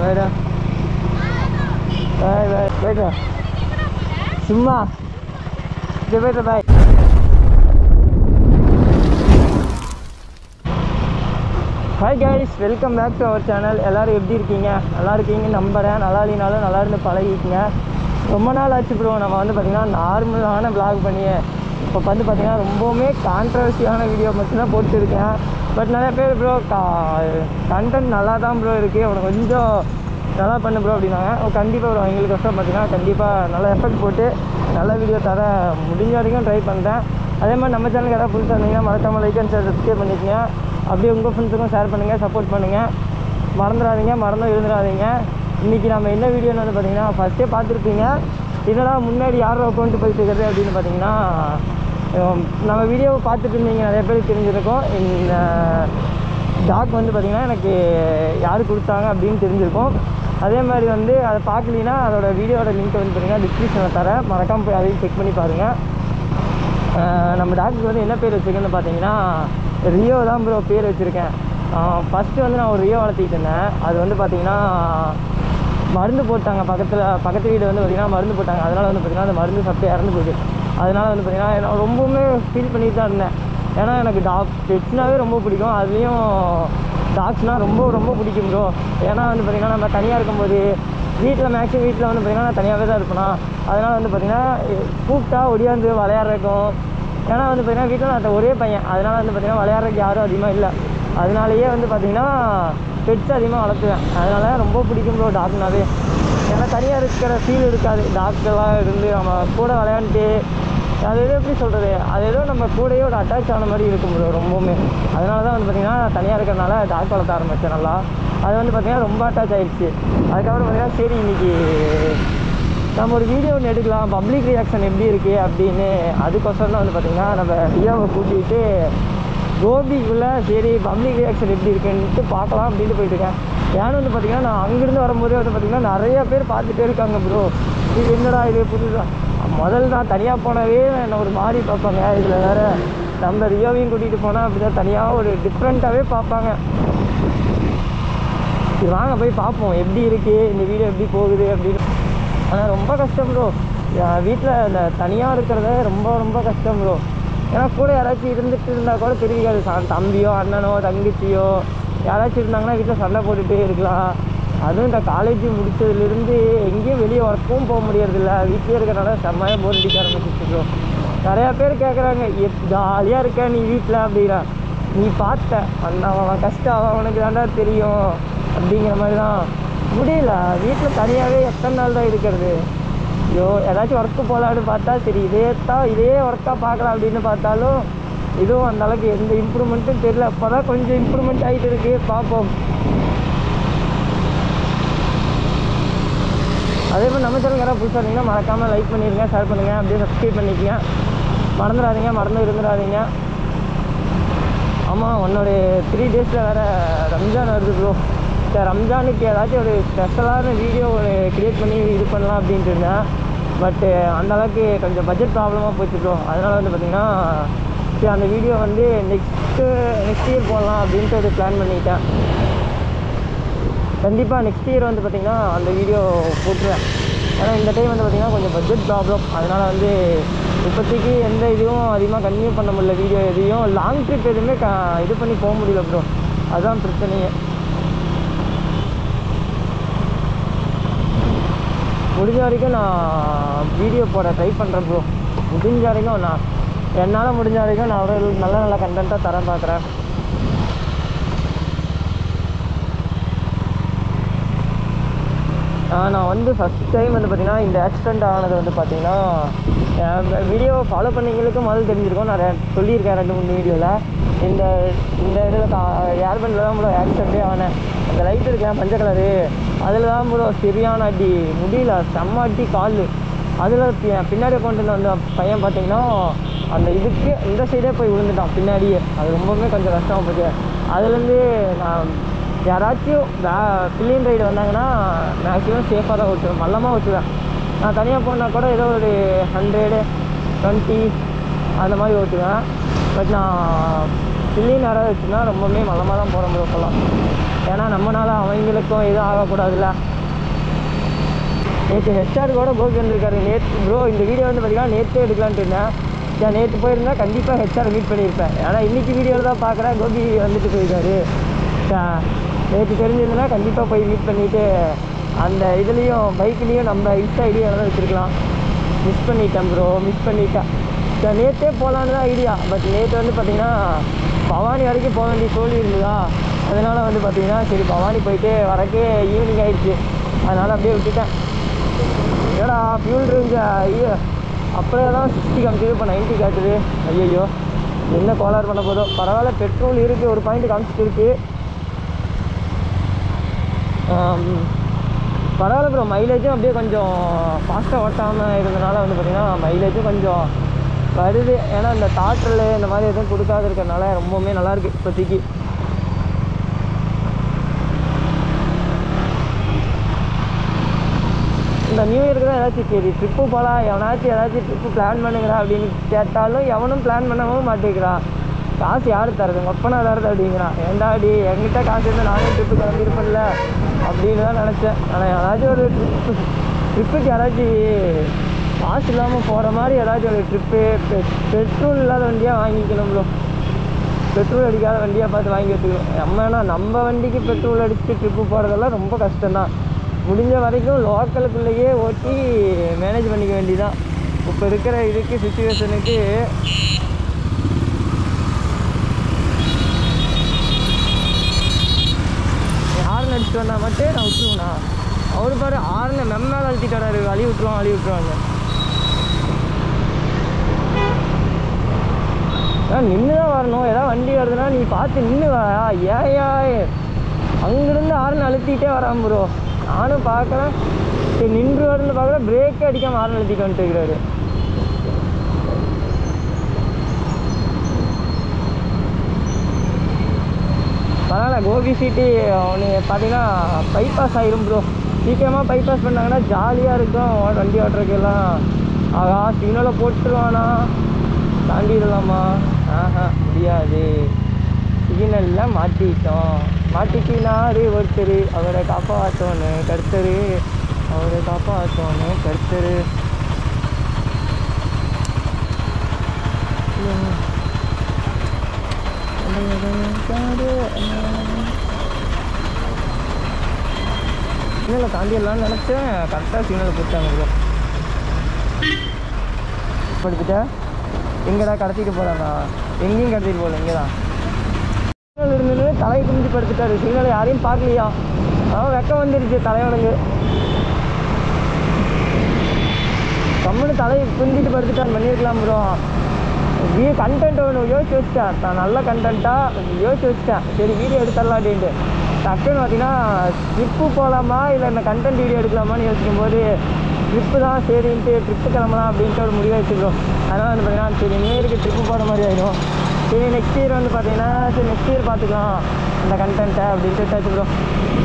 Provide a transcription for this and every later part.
Baik dah. Baik dah. Semua. Dia baik dah baik. Hi guys, welcome back to our channel. எல்லாரும் எப்படி இருக்கீங்க? நல்லா இருக்கீங்க நம்புறேன். நல்லா இல்லைனாலும் நல்லா இருந்து பழகிக்கங்க. ரொம்ப நாள் ஆச்சு ப்ரோ. நம்ம வந்து பார்த்தீங்கன்னா நார்மலான vlog பண்ணி இப்போ வந்து பார்த்தீங்கன்னா ரொம்பவுமே கான்ட்ரவர்சியான வீடியோ மட்டும்தான் போட்டுருக்கேன். பட் நிறைய பேர் ப்ரோ கண்டென்ட் நல்லா தான் ப்ரோ இருக்குது, அவனுக்கு கொஞ்சம் நல்லா பண்ணு ப்ரோ அப்படின்னாங்க. கண்டிப்பாக ப்ரோ எங்களுக்கு கஷ்டம் பார்த்தீங்கன்னா கண்டிப்பாக நல்லா எஃபெக்ட் போட்டு நல்ல வீடியோ தர முடிஞ்ச வரைக்கும் ட்ரை பண்ணுறேன். அதே மாதிரி நம்ம சேனலுக்கு எதாவது புதுசாக இருந்தீங்கன்னா மறக்காமல் லைக் அண்ட் ஷேர் சப்ஸ்கிரைப் பண்ணிக்கங்க. அப்படியே உங்கள் ஃப்ரெண்ட்ஸுக்கும் ஷேர் பண்ணுங்கள், சப்போர்ட் பண்ணுங்கள். மறந்துடாதீங்க, மறந்தும் இருந்துடாதீங்க. இன்றைக்கி நம்ம என்ன வீடியோன்னு வந்து பார்த்தீங்கன்னா ஃபஸ்ட்டே பார்த்துருப்பீங்க. என்னடா முன்னாடி யாரோ அக்கௌண்ட்டு போயிட்டு இருக்கிறது அப்படின்னு பார்த்தீங்கன்னா நம்ம வீடியோவை பார்த்துட்டு இருந்தீங்க நிறைய பேருக்கு தெரிஞ்சிருக்கும். இந்த டாக் வந்து பார்த்திங்கன்னா எனக்கு யார் கொடுத்தாங்க அப்படின்னு தெரிஞ்சிருக்கும். அதே மாதிரி வந்து அதை பார்க்கலின்னா அதோட வீடியோட லிங்க் வந்து பார்த்திங்கன்னா டிஸ்கிரிப்ஷனில் தரேன், மறக்காமல் போய் அதையும் செக் பண்ணி பாருங்கள். நம்ம டாக்டருக்கு வந்து என்ன பேர் வச்சுருக்கேன்னு பார்த்தீங்கன்னா ரியோ தான் ப்ரோ பேர் வச்சுருக்கேன். ஃபஸ்ட்டு வந்து நான் ஒரு ரியோ வளர்த்திட்டு இருந்தேன். அது வந்து பார்த்திங்கன்னா மருந்து போட்டாங்க, பக்கத்து வீடு வந்து பார்த்திங்கன்னா மருந்து போட்டாங்க. அதனால் வந்து பார்த்திங்கன்னா அந்த மருந்து சாப்பிட்டு இறந்து போகுது. அதனால் வந்து பார்த்திங்கன்னா நான் ரொம்பவுமே ஃபீல் பண்ணிட்டு தான் இருந்தேன். ஏன்னா எனக்கு பெட்ஸ்னாவே ரொம்ப பிடிக்கும், அதுலேயும் டாக்ஸ்னால் ரொம்ப ரொம்ப பிடிக்கும் ப்ரோ. ஏன்னா வந்து பார்த்திங்கன்னா நம்ம தனியாக இருக்கும்போது வீட்டில் மேக்ஸிமம் வீட்டில் வந்து பார்த்திங்கன்னா நான் தனியாகவே தான் இருப்பேனா. அதனால் வந்து பார்த்திங்கன்னா கூப்பிட்டா ஒடியாந்து விளையாடுறக்கும். ஏன்னா வந்து பார்த்திங்கன்னா வீட்டில் நான் ஒரே பையன், அதனால் வந்து பார்த்திங்கன்னா விளையாடுறதுக்கு யாரும் அதிகமாக இல்லை. அதனாலேயே வந்து பார்த்திங்கன்னா பெட்ஸ் அதிகமாக வளர்த்துவேன். அதனால் ரொம்ப பிடிக்கும் ப்ரோ டாக்னாவே. ஏன்னா தனியாக இருக்கிற ஃபீல் இருக்காது. டாக்டர்லாம் இருந்து நம்ம கூட விளையாண்டுட்டு அது எதோ எப்படி சொல்கிறது, அது ஏதோ நம்ம கூடயே ஒரு அட்டாச் ஆன மாதிரி இருக்கும் ப்ரோ ரொம்பவுமே. அதனால தான் வந்து பார்த்திங்கன்னா தனியாக இருக்கிறனால டாக் வளர்த்த ஆரம்பித்தேன் நல்லா. அது வந்து பார்த்திங்கன்னா ரொம்ப அட்டாச் ஆகிடுச்சு. அதுக்கப்புறம் பார்த்திங்கன்னா சரி இன்றைக்கி நம்ம ஒரு வீடியோ ஒன்று எடுக்கலாம், பப்ளிக் ரியாக்ஷன் எப்படி இருக்குது அப்படின்னு. அதுக்கோசரம் தான் வந்து பார்த்திங்கன்னா நம்ம ரியாவை கூட்டிகிட்டு கோபிக்குள்ளே சரி பப்ளிக் ரியாக்ஷன் எப்படி இருக்குன்ட்டு பார்க்கலாம் அப்படின்ட்டு போயிட்டுருக்கேன். ஏன்னு வந்து பார்த்திங்கன்னா நான் அங்கேருந்து வரும்போதே வந்து பார்த்திங்கன்னா நிறையா பேர் பார்த்துட்டே இருக்காங்க ப்ரோ. இது என்னடா இது புதுசாக. முதல்ல நான் தனியாக போனவே என்னை ஒரு மாதிரி பார்ப்பாங்க. இதில் வேறு நம்ம ரியோவையும் கூட்டிகிட்டு போனால் அப்படி தான் தனியாக ஒரு டிஃப்ரெண்ட்டாகவே பார்ப்பாங்க. இது வாங்க போய் பார்ப்போம் எப்படி இருக்குது, இந்த வீடியோ எப்படி போகுது அப்படின்னு. ஆனால் ரொம்ப கஷ்டம் ப்ரோ, வீட்டில் இந்த தனியாக இருக்கிறத ரொம்ப ரொம்ப கஷ்டம் ப்ரோ. ஏன்னா கூட யாராச்சும் இருந்துட்டு இருந்தால் கூட தெரியாது, தம்பியோ அண்ணனோ தங்கச்சியோ யாராச்சும் இருந்தாங்கன்னா வீட்டில் சண்டை போட்டுகிட்டே இருக்கலாம். அதுவும் இந்த காலேஜ் முடித்ததுலேருந்து எங்கேயும் வெளியே ஒர்க்கும் போக முடியறதில்ல, வீட்டிலே இருக்கிறனால செம்மையாக போர் அடிக்க ஆரம்பிச்சிட்டு. நிறையா பேர் கேட்குறாங்க ஜாலியாக இருக்க நீ வீட்டில் அப்படின்னா. நீ பார்த்த அவன் கஷ்டம் அவனுக்கு தாண்டா தெரியும் அப்படிங்கிற மாதிரி தான். முடியல வீட்டில் தனியாகவே எத்தனை நாள் தான் இருக்கிறது. ஐயோ ஏதாச்சும் ஒர்க்கு போகலான்னு பார்த்தா சரி இதே ஒர்க்காக பார்க்கலாம் அப்படின்னு பார்த்தாலும் இதுவும் அந்தளவுக்கு எந்த இம்ப்ரூவ்மெண்ட்டும் தெரியல. அப்போ தான் கொஞ்சம் இம்ப்ரூவ்மெண்ட் ஆகிட்டு இருக்குது, பார்ப்போம். அதே மாதிரி நம்ம சேனல் யாராவது புதுசாக இருந்தீங்கன்னா மறக்காமல் லைக் பண்ணிடுங்க, ஷேர் பண்ணுங்கள், அப்படியே சப்ஸ்கிரைப் பண்ணிக்கங்க. மறந்துடாதீங்க, மறந்து இருந்துடாதீங்க. ஆமாம் உன்னோட 3 டேஸில் வேறு ரம்ஜான் வருது ப்ரோ. சரி ரம்ஜானுக்கு ஏதாச்சும் ஒரு ஸ்பெஷலான வீடியோ ஒரு க்ரியேட் பண்ணி இது பண்ணலாம் அப்படின்ட்டு இருந்தேன். பட்டு அந்தளவுக்கு கொஞ்சம் பட்ஜெட் ப்ராப்ளமாக போச்சு ப்ரோ. அதனால் வந்து பார்த்திங்கன்னா சரி அந்த வீடியோ வந்து நெக்ஸ்ட் இயர் போடலாம் அப்படின்ட்டு ஒரு பிளான் பண்ணிட்டேன். கண்டிப்பாக நெக்ஸ்ட் இயர் வந்து பார்த்திங்கன்னா அந்த வீடியோ போட்டுருவேன். ஏன்னா இந்த டைம் வந்து பார்த்திங்கன்னா கொஞ்சம் பட்ஜெட் ப்ராப்ளம். அதனால் வந்து இப்போதைக்கு எந்த இதுவும் அதிகமாக கன்டினியூ பண்ண முடியல. வீடியோ எதையும் லாங் ட்ரிப் எதுவுமே இது பண்ணி போக முடியல ப்ரோ, அதுதான் பிரச்சனையே. முடிஞ்ச வரைக்கும் நான் வீடியோ போட ட்ரை பண்ணுறேன் ப்ரோ. முடிஞ்ச வரைக்கும் என்னால் முடிஞ்ச வரைக்கும் நான் ஒரு நல்ல கண்டென்ட்டாக தர பார்க்குறேன். நான் வந்து ஃபஸ்ட் டைம் வந்து பார்த்திங்கன்னா இந்த ஆக்சிடெண்ட் ஆனது வந்து பார்த்திங்கன்னா வீடியோ ஃபாலோ பண்ணிங்களுக்கும் முதல்ல தெரிஞ்சிருக்கும். நான் சொல்லியிருக்கேன் 2-3 வீடியோவில். இந்த இதில் ஏர்பண்டில் தான் ப்ரோ ஆக்சிடெண்ட்டே ஆனேன். அந்த லைட் இருக்கேன் மஞ்சள் கலரு, அதில் தான் ப்ரோ சரியான அடி, முடியல செம்ம அடி கால். அதில் பின்னாடி கொண்டு வந்த பையன் பார்த்திங்கன்னா அந்த இதுக்கு இந்த சைடே போய் விழுந்துட்டான் பின்னாடியே. அது ரொம்பவுமே கொஞ்சம் கஷ்டமாக போச்சு. அதுலேருந்து நான் யாராச்சும் பில்லியன் ரைடு வந்தாங்கன்னா மேக்ஸிமம் சேஃபாக தான் ஓட்டுவேன், மல்லமாக ஓட்டுவேன். நான் தனியாக போனால் கூட ஏதோ ஒரு 100, 20 அந்த மாதிரி ஓட்டுவேன். பட் நான் சில்லின்னு யாராவது வச்சுன்னா ரொம்பவுமே மலமாக தான் போகிற ப்ரோ சொல்லலாம். ஏன்னா நம்மளால அவங்களுக்கும் எதுவும் ஆகக்கூடாதுல்ல. நேற்று ஹெச்ஆர் கூட கோபி வந்திருக்காரு. நேற்று ப்ரோ இந்த வீடியோ வந்து பார்த்தீங்கன்னா நேற்றே எடுக்கலான்ட்டு இருந்தேன். நான் நேற்று போயிருந்தால் கண்டிப்பாக ஹெச்ஆர் மீட் பண்ணியிருப்பேன். ஏன்னா இன்றைக்கி வீடியோவில் தான் பார்க்குறேன் கோபி வந்துட்டு போயிருக்காரு. நேற்று தெரிஞ்சிருந்தேன்னா கண்டிப்பாக போய் மீட் பண்ணிவிட்டு அந்த இதுலேயும் பைக்லேயும் நம்ம இன்ஸ்டா ஐடியா தான் வச்சுருக்கலாம். மிஸ் பண்ணிட்டேன் ப்ரோ, மிஸ் பண்ணிட்டேன். நேற்றே போகலான்னு தான் ஐடியா. பட் நேற்று வந்து பார்த்திங்கன்னா பவானி வரைக்கும் போக வேண்டிய சூழல் இருந்ததா, அதனால் வந்து பார்த்திங்கன்னா சரி பவானி போயிட்டு வரக்கே ஈவினிங் ஆகிடுச்சு. அதனால் அப்படியே விட்டுட்டேன். ஏடா ஃபியூல் ரேஞ்சு ஐயோ அப்படியே தான் 60 காமிச்சது, இப்போ 90 காட்டுது. ஐயோ என்ன கோளாறு பண்ண போதும். பரவாயில்ல, பெட்ரோல் இருக்குது, ஒரு பாயிண்ட் காமிச்சிட்டு இருக்குது. பரவாயில்ல ப்ரோ, மைலேஜும் அப்படியே கொஞ்சம் ஃபாஸ்ட்டாக ஓட்டாமல் இருந்ததுனால வந்து பார்த்திங்கன்னா மைலேஜும் கொஞ்சம் வருது. ஏன்னா இந்த தாற்றல் இந்த மாதிரி எதுவும் கொடுக்காது இருக்கிறதுனால ரொம்பவுமே நல்லாயிருக்கு இப்போதைக்கு. இந்த நியூ இயருக்கு தான் ஏதாச்சும் சரி ட்ரிப்பு போகலாம், எவனாச்சும் ஏதாச்சும் ட்ரிப்பு பிளான் பண்ணுங்கிறா அப்படின்னு கேட்டாலும் எவனும் பிளான் பண்ணவும் மாட்டேங்கிறான். காசு யார் தரது, ஒப்பனா தரது அப்படிங்கிறான். ஏன்டா அடி என்கிட்ட காசு இருந்தால் நானே ட்ரிப்பு கிளம்பியிருப்பேன்ல அப்படின்னு தான் நினச்சேன். ஆனால் யாராச்சும் ஒரு ட்ரிப்புக்கு யாராச்சும் காசு இல்லாமல் போகிற மாதிரி ஏதாச்சும் ஒரு ட்ரிப்பு பெட்ரோல் இல்லாத வண்டியாக வாங்கிக்கணும் ப்ரோ. பெட்ரோல் அடிக்காத வண்டியாக பார்த்து வாங்கி வச்சுக்கணும். நம்ம வண்டிக்கு பெட்ரோல் அடிச்சுட்டு ட்ரிப்பு போகிறதெல்லாம் ரொம்ப கஷ்டம்தான். முடிஞ்ச வரைக்கும் லோக்கலுக்குள்ளேயே ஓட்டி மேனேஜ் பண்ணிக்க வேண்டியதான். இப்போ இருக்கிற இதுக்கு சுச்சுவேஷனுக்கு ஹார்ன் அடிச்சுட்டு வந்தால் மட்டும் நான் விட்டுருவேண்ணா. அவரு பாரு ஹார்னை மெம்மேலே அழுத்திட்டு வராரு, வழி விட்டுருவாங்க. நின்று தான் வரணும். ஏதாவது வண்டி வருதுன்னா நீ பார்த்து நின்று வரா. ஏன் அங்கேருந்து ஹார்ன் அழுத்திட்டே வரான் ப்ரோ. நானும் பார்க்குறேன், சரி நின்று வரணுன்னு பார்க்குறேன், பிரேக்கே அடிக்காமல் ஹார்ன் அழுத்திட்டு வந்துட்டு இருக்கிறாரு. பரவாயில்ல, கோபி சிட்டி அவனு பார்த்தீங்கன்னா பைபாஸ் ஆகிரும் ப்ரோ. சீக்கிரமாக பைபாஸ் பண்ணாங்கன்னா ஜாலியாக இருக்கும் வண்டி ஓட்டுறதுக்கெல்லாம். ஆகா சிக்னலை போட்டுருவானா, தாண்டிடலாமா? முடியாது, சிக்னலில் மாட்டிக்கினாரு ஒருத்தர், அவரை காப்பாற்றணும் கர்த்தர், அவரை காப்பாற்றணும் கர்த்தர். சிக்னலை தாண்டிடலான்னு நினச்சேன், கரெக்டாக சிக்னலை போட்டாங்க ப்ரோ. படுத்துட்டேன். எங்கடா கடத்திட்டு போகிறானா? எங்கேயும் கடத்திட்டு போகல, இங்கே தான் சிக்னல் இருந்துன்னு தலையை குமிஞ்சு படுத்துட்டாரு. சிக்னலை யாரையும் பார்க்கலையா, அவன் வெக்கம் வந்துருச்சு தலைவனுக்கு. கம்முன்னு தலையை குந்திட்டு படுத்துட்டான். பண்ணியிருக்கலாம் ப்ரோ. கண்டென்ட் ஒன்று யோசிச்சு வச்சுட்டேன், நான் நல்ல கண்டென்ட்டாக யோசிச்சு வச்சுட்டேன். சரி வீடியோ எடுத்துடலாம் அப்படின்ட்டு டக்குன்னு பார்த்தீங்கன்னா ட்ரிப்பு போகலாமா இல்லை இந்த கண்டென்ட் வீடியோ எடுக்கலாமான்னு யோசிக்கும் போது ட்ரிப்பு தான் சரின்ட்டு ட்ரிப்பு கிளம்பலாம் அப்படின்ட்டு ஒரு முடிவாக வச்சுக்கிறோம். அதனால் வந்து பார்த்தீங்கன்னா சரி நியூ இயருக்கு ட்ரிப்பு போகிற மாதிரி ஆகிடும். சரி நெக்ஸ்ட் இயர் வந்து பார்த்தீங்கன்னா சரி நெக்ஸ்ட் இயர் பார்த்துக்கலாம் அந்த கண்டென்ட்டை அப்படின்ட்டு வச்சுக்கிறோம்.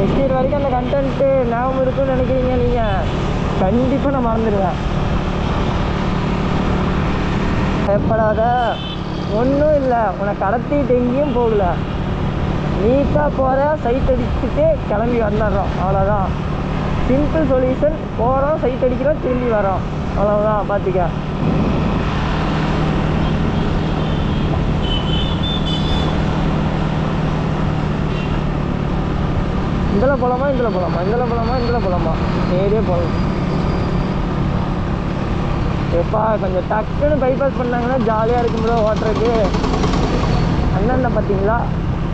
நெக்ஸ்ட் இயர் வரைக்கும் அந்த கண்டென்ட்டு ஞாபகம் இருக்குன்னு நினைக்கிறீங்க நீங்கள்? கண்டிப்பாக நான் மறந்துடுவேன். பயப்படாத, ஒன்றும் இல்லை, உன்னை கடத்திட்டு எங்கேயும் போகல, நீட்டாக போகிற சைட் அடிச்சுட்டு கிளம்பி வந்துடுறோம், அவ்வளோதான். Simple solution. போகிறோம், சைட் அடிக்கிறோம், திரும்பி வரோம், அவ்வளோதான். பார்த்துக்க. இதில் போகலாமா நேரே போகலாம். எப்பா கொஞ்சம் டக்குன்னு பைபாஸ் பண்ணாங்கன்னா ஜாலியாக இருக்கும் ப்ரோ ஓட்டுறதுக்கு. அண்ணன் பார்த்தீங்களா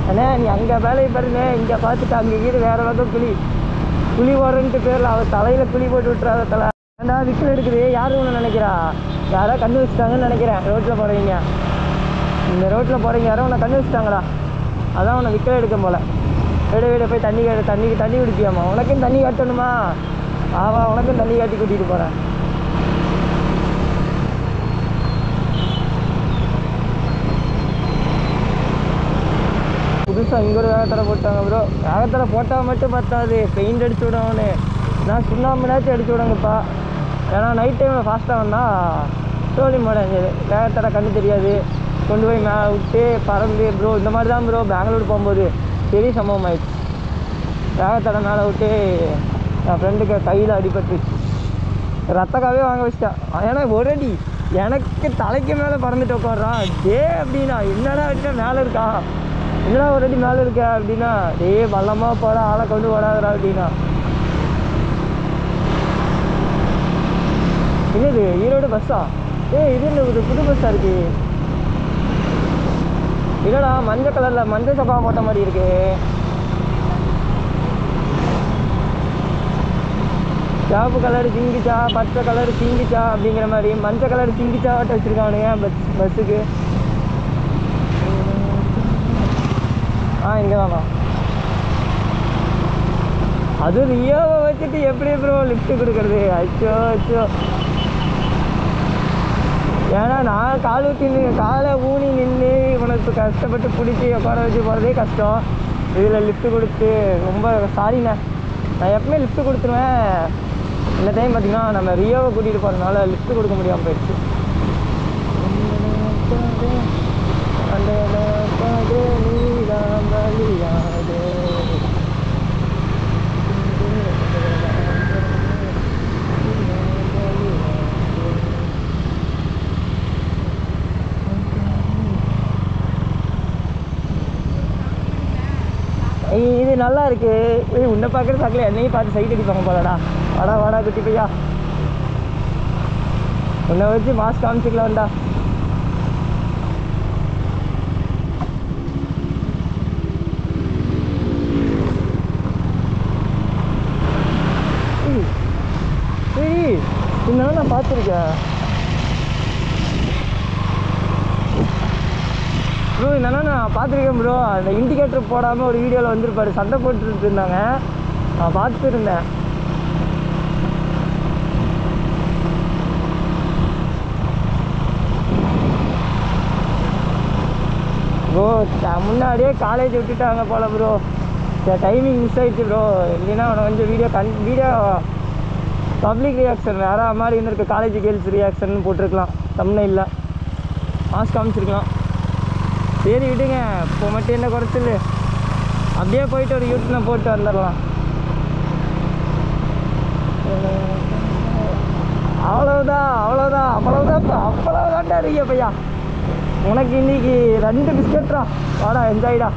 அண்ணே, நீ அங்கே வேலையை பாருங்க, இங்கே பார்த்துட்டு அங்கே வீடு வேறு பக்கம் குழி ஓடுறன்ட்டு பேரில் அவர் தலையில் குழி போட்டு விட்டுறாத தலை. ஏன்டா விக்கல் எடுக்குது, யாரும் ஒன்று நினைக்கிறா? யாரோ கண்ணு வச்சுட்டாங்கன்னு நினைக்கிறேன். ரோட்டில் போகிறீங்க, இந்த ரோட்டில் போகிறீங்க, யாரோ உன்னை கண்ணு வச்சுட்டாங்களா? அதான் உன்னை விக்கல் எடுக்கும் போல். வீட போய் தண்ணி குடிப்பியாமா? உனக்கும் தண்ணி காட்டணுமா? ஆவா, உனக்கும் தண்ணி காட்டி கூட்டிகிட்டு போகிறேன். புதுசாக இங்கே ஒரு வேகத்தடை போட்டாங்க ப்ரோ. வேகத்தடை போட்டால் மட்டும் பத்தாது, பெயிண்ட் அடிச்சு விடவுன்னு. நான் சுண்ணாம்புனாச்சும் அடிச்சு விடுங்கப்பா. ஏன்னா நைட் டைமில் ஃபாஸ்ட்டாக வந்தால் சோழி மோட வேகத்தடை கண்ணு தெரியாது. கொண்டு போய் மேலே விட்டு பறந்து ப்ரோ இந்த மாதிரி தான் ப்ரோ பெங்களூர் போகும்போது பெரிய சம்பவம் ஆயிடுச்சு. வேகத்தடை மேலே விட்டு என் ஃப்ரெண்டுக்கு கையில் அடிபட்டுருச்சு. ரத்தக்காவே வாங்க வச்சிட்டேன். ஏன்னா ஒரு அடி எனக்கு தலைக்கு மேலே பறந்துட்டு உட்காடுறான். டே அப்படின்னா என்னடா அப்படின்னா மேலே இருக்கா, என்னடா ஒரு அடி மேலே இருக்க அப்படின்னா, டே பள்ளமாக போட ஆளை கொண்டு ஓடாதுடா அப்படின்னா. என்னது ஈரோடு பஸ்ஸா? இது என்ன ஒரு புது பஸ்ஸாக இருக்கு. இல்லைடா மஞ்சள் கலரில் மஞ்சள் சப்பா போட்ட மாதிரி இருக்கு. சிவப்பு கலர் சிங்கிச்சா, பச்சை கலர் சிங்கிச்சா அப்படிங்கிற மாதிரி மஞ்சள் கலர் சிங்கிச்சாவட்ட வச்சுருக்கானுங்க பஸ்ஸுக்கு. இங்கே தானா? அது ரியோவை வச்சுட்டு எப்படி ப்ரோ லிஃப்ட் கொடுக்குறது? அச்சோ அச்சோ. ஏன்னா நான் காலை ஊனி நின்று இவனுக்கு கஷ்டப்பட்டு பிடிச்சி உட்கார வச்சு போகிறதே கஷ்டம். இதில் லிஃப்ட் கொடுத்து ரொம்ப சாரிண்ணே. நான் எப்பவுமே லிஃப்ட் கொடுத்துருவேன். இந்த டைம் பார்த்திங்கன்னா நம்ம ரியோவை கூட்டிகிட்டு போகிறதுனால லிஃப்ட் கொடுக்க முடியாமல் போயிடுச்சு. இது நல்லா இருக்கு. உன்னை பார்க்குற சாக்கில் என்னையும் பார்த்து சைட் அடிப்பாங்க போலடா. வாடா வாடா குட்டி பையா, உன்னை வச்சு மாஸ்க் காமிச்சிக்கலாம்டா. சரி இன்னும் நான் பார்த்துருக்கேன் ப்ரோ. என்னன்னா நான் பார்த்துருக்கேன் ப்ரோ. அந்த இண்டிகேட்டர் போடாமல் ஒரு வீடியோவில் வந்துருப்பாரு, சண்டை போட்டுட்டு இருந்தாங்க, நான் பார்த்துருந்தேன். ப்ரோ முன்னாடியே காலேஜ் விட்டுட்டாங்க போல் ப்ரோ. டைமிங் மிஸ் ஆகிடுச்சு ப்ரோ. இல்லைன்னா அவனை கொஞ்சம் வீடியோ பப்ளிக் ரியாக்ஷன் வேறு மாதிரி இருந்திருக்கு. காலேஜ் கேர்ள்ஸ் ரியாக்ஷன் போட்டிருக்கலாம், தம்ப்நெயில்ல மாஸ்க் காமிச்சிருக்கலாம். சரி விடுங்க, இப்போ மட்டும் என்ன குறைச்சல், அப்படியே போயிட்டு ஒரு யூடியூப்ல போட்டு வந்துடலாம். அவ்வளோதான்டா இருக்கிய பையா. உனக்கு இன்னைக்கு 2 பிஸ்கெட்ரா, வாடா என்ஜாய்டா.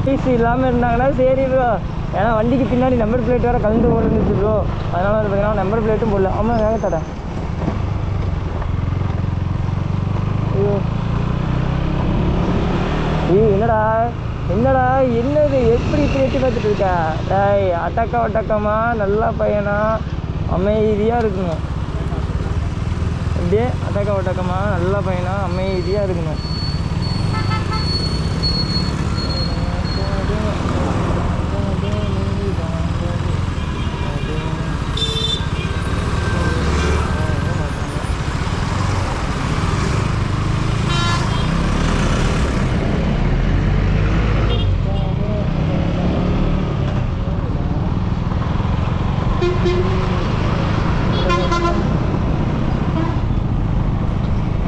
டிசி இல்லாமல் இருந்தாங்கன்னா சரி ப்ரோ. ஏன்னா வண்டிக்கு பின்னாடி நம்பர் பிளேட் வேறு கலந்து போட்டுருந்துச்சு ப்ரோ. அதனால் வந்து பார்த்தீங்கன்னா நம்பர் பிளேட்டும் போடல. ஆமாம் வேகத்தடை. என்னடா என்னது எப்படி இப்படி எட்டி பார்த்துட்டு இருக்க? டேய் அட்டக்கமா நல்லா பையனா அமைதியாக இருக்கணும். அப்படியே அட்டக்கமா நல்லா பையனா அமைதியாக இருக்கணும்.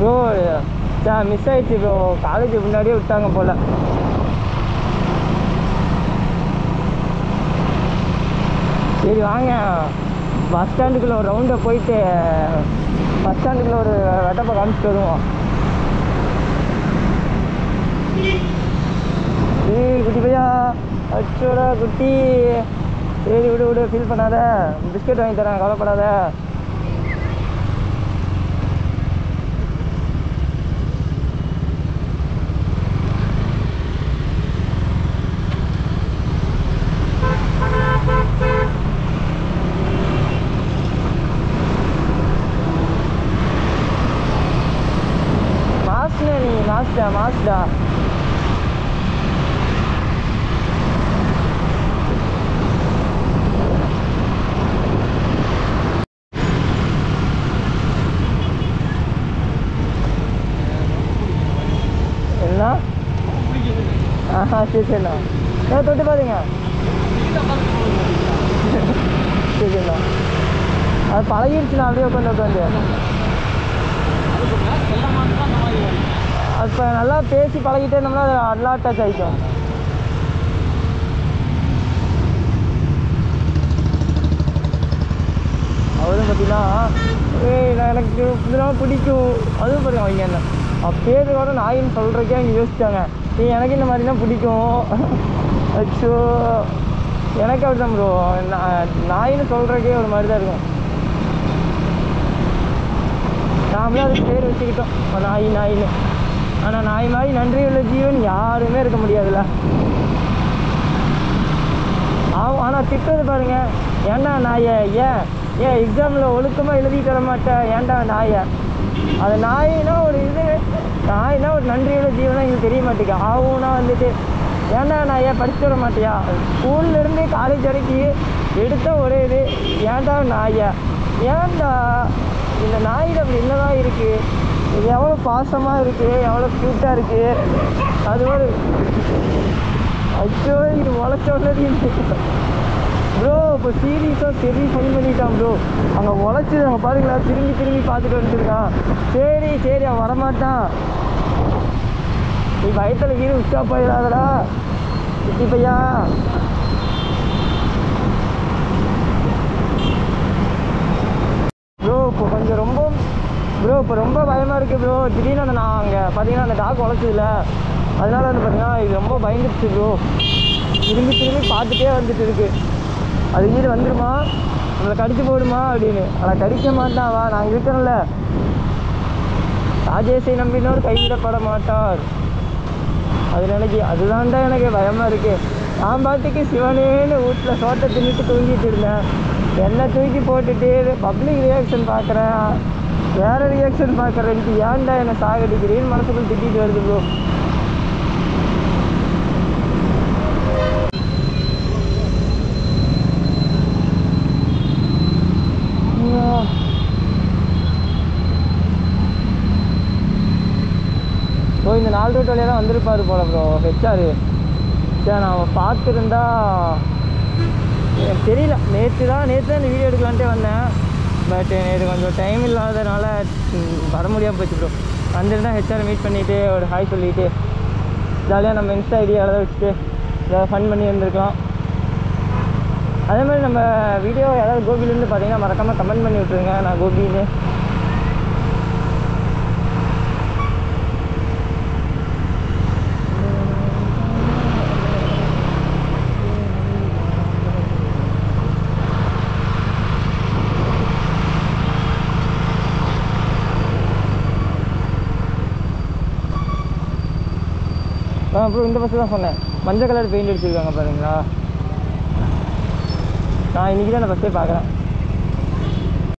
ப்ரோ மிஸ் ஆயிடுச்சு ப்ரோ. காலேஜ் முன்னாடியே விட்டாங்க போல். சரி வாங்க பஸ் ஸ்டாண்டுக்குள்ளே ஒரு ரவுண்டை போயிட்டு பஸ் ஸ்டாண்டுக்குள்ளே ஒரு வெட்டப்பை காமிச்சிட்டு வருவோம். குட்டி பையா, அச்சோடா குட்டி. சரி விடு ஃபீல் பண்ணாத, பிஸ்கெட் வாங்கி தரேன், கவலைப்படாத. மாஸ்டா சரி சரிண்ணா தொட்டு பாருங்க. சரி சரிண்ணா அது பழகிடுச்சுண்ணா அப்படியே உட்காந்து அது இப்போ நல்லா பேசி பழகிட்டே இருந்தோம்னா அது நல்லா டச் ஆகிக்கும். அவரும் பார்த்தீங்கன்னா எனக்கு இதெல்லாம் பிடிக்கும் அதுவும் பாருங்க அவங்க என்ன பேருக்கோட நாயின்னு சொல்கிறக்கே அவங்க யோசிச்சாங்க. எனக்கு இந்த மாதிரி தான் பிடிக்கும். அச்சோ எனக்கு அப்படி தான் ப்ரோ நாயின்னு சொல்கிறக்கே ஒரு மாதிரி தான் இருக்கும். நாமளே அதுக்கு பேர் வச்சுக்கிட்டோம் நாயின்னு. ஆனால் நாய் மாதிரி நன்றி உள்ள ஜீவன் யாருமே இருக்க முடியாதுல்ல. ஆனால் திட்டுறது பாருங்க, ஏன்டா நாயை ஏன் எக்ஸாமில் ஒழுக்கமாக எழுதிட்டு வர மாட்டேன் ஏன்டா நாயை. அது நாயினா ஒரு நாயினா ஒரு நன்றியுள்ள ஜீவனா எங்களுக்கு தெரிய மாட்டேங்க. ஆகும்னா வந்துட்டு ஏன்டா நாயை படிச்சுட்டு வர மாட்டியா. ஸ்கூல்லேருந்து காலேஜ் வரைக்கும் எடுத்த ஒரே இது ஏன்டா நாயை. ஏன்டா இந்த நாயில் அப்படி என்னதான் இருக்குது, இது எவ்வளோ பாசமாக இருக்குது, எவ்வளோ க்யூட்டாக இருக்குது. அது ஒரு அச்சோ இது உழைச்சோன்னது ப்ரோ. இப்போ சீரியஸாக சரி ஃபைன் பண்ணிட்டான் ப்ரோ. அங்கே உழைச்சி அங்கே பாருங்களா திரும்பி பார்த்துட்டு வந்துருக்கான். சரி அவன் வரமாட்டான். நீ பயத்தில் கீழே உச்சா போயிடாதடா சித்தி பையா. ப்ரோ இப்போ கொஞ்சம் இப்போ ரொம்ப பயமாக இருக்குது ப்ரோ. திடீர்னு நான் அங்கே பார்த்தீங்கன்னா அந்த டாக் உழைச்சதில்ல, அதனால வந்து பார்த்தீங்கன்னா இது ரொம்ப பயந்துடுச்சு ப்ரோ. திரும்பி பார்த்துட்டே வந்துட்டு இருக்கு. அது வீடு வந்துடுமா நம்மளை கடிச்சு போடுமா அப்படின்னு. ஆனால் கடிக்க மாட்டான். வா நாங்கள் இருக்கிறோம்ல, ராஜேஷை நம்பினோர் கைவிடப்பட மாட்டார். அதுதான்டா எனக்கு பயமாக இருக்குது. நான் பாட்டுக்கு சிவனேன்னு வீட்டில் சோட்டை தின்னுட்டு தூங்கிட்டு இருந்தேன். என்னை தூக்கி போட்டுட்டு பப்ளிக் ரியாக்ஷன் பார்க்குறேன், வேறு ரியாக்ஷன் பார்க்குறேன்ட்டு ஏன்டா என்னை சாகடிக்கிறேன்னு மனசுக்குள்ள திட்டிட்டு வருது ப்ரோ. ஸோ இந்த 4 ரூட் வழியாக தான் வந்திருப்பார் போல ப்ரோ ஹெச்ஆர். சரி நான் பார்த்துருந்தா எனக்கு தெரியல. நேற்று தான் இந்த வீடியோ எடுக்கலான்ட்டே வந்தேன். பட் நேற்று கொஞ்சம் டைம் இல்லாததுனால வர முடியாமல் போச்சு ப்ரோ. வந்திருந்தால் ஹெச்ஆரை மீட் பண்ணிவிட்டு ஒரு ஹாய் சொல்லிவிட்டு ஜாலியாக நம்ம இன்ஸ்டா ஐடியாவில் தான் வச்சுட்டு ஏதாவது ஃபன் பண்ணி வந்துருக்கலாம். அதே மாதிரி நம்ம வீடியோ யாராவது கோபிலேருந்து பார்த்தீங்கன்னா மறக்காமல் கமெண்ட் பண்ணி விட்ருங்க. நான் கோபின்னு அப்புறம் இந்த பஸ்ஸு தான் சொன்னேன். மஞ்சள் கலர் பெயிண்ட் அடிச்சிருக்காங்க பாருங்களா. நான் இன்றைக்கி தான் அந்த பஸ்ஸே பார்க்குறேன்.